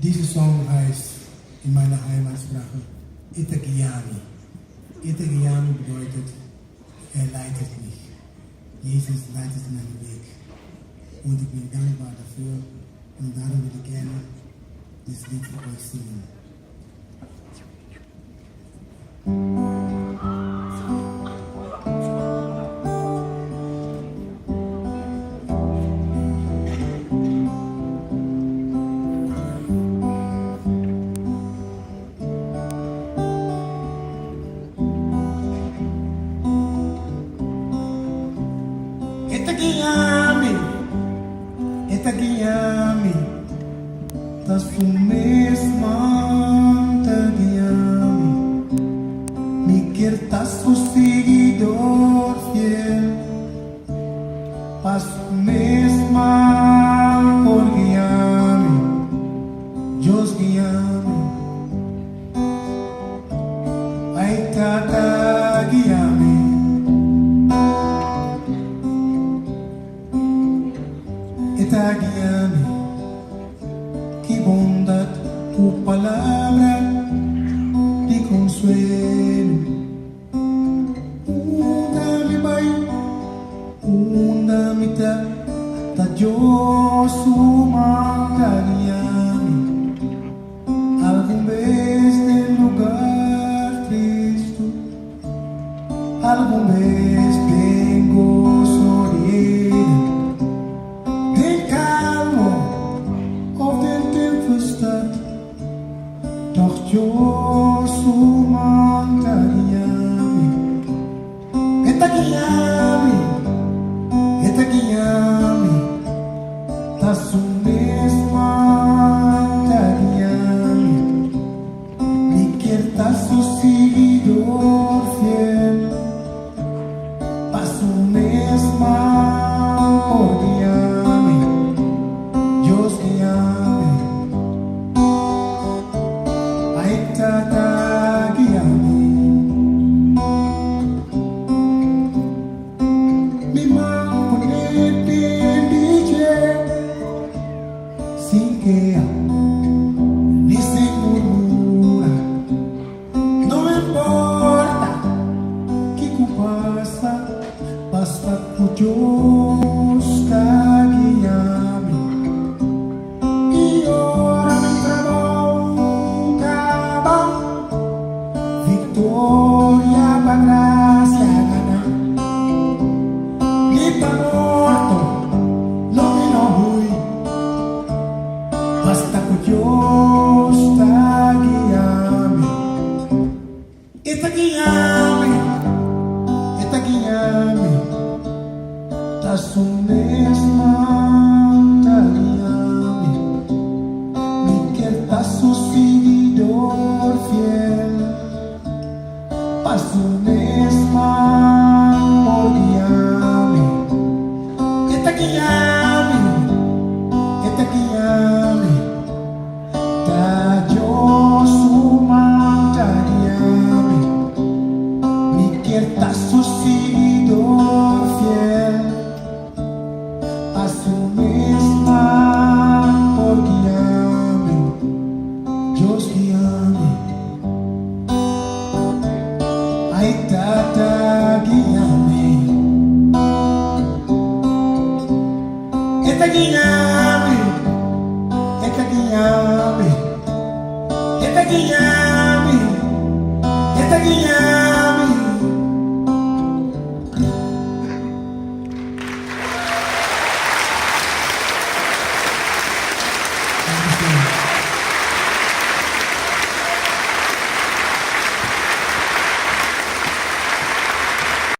Diese Song heißt in meiner Heimatsprache Itagiami. Itagiami bedeutet, er leitet mich. Jesus leitet meinen Weg. Und ich bin dankbar dafür und darum will ich gerne dieses Lied für euch singen. Itagiami, das du mesmo Itagiami, me quieras tu seguidor fiel, passo mesmo por guiarme, Dios guiame, ai tata guiame. Itagiami, que bondad tu palabra de consuelo. Una bay, una mitad, ta Dios humaniami. Algum vez del lugar triste, algum vez tengo sorrido. Doch Dios humaniami, Itagiami, das du mesmo Itagiami, me quieras tu seguidor fiel, passo mesmo por guiarme, Dios guiame. Itagiami, mi mangonete dice sin que ni se murmura, no me importa que pasa, basta que Dios guiame. Y ora mi victoria pa gracia gana, ni pa morto, no me no hui, basta que Dios ta guiame. Itagiami, ta su mesma Itagiami, me quieras su seguidor fiel. Passo mesmo por guiarme, Itagiami, da Dios humaniami, me quieras tu seguidor fiel, passo mesmo por guiarme, Dios guiame. Itagiami, Itagiami, Itagiami, Itagiami, Itagiami.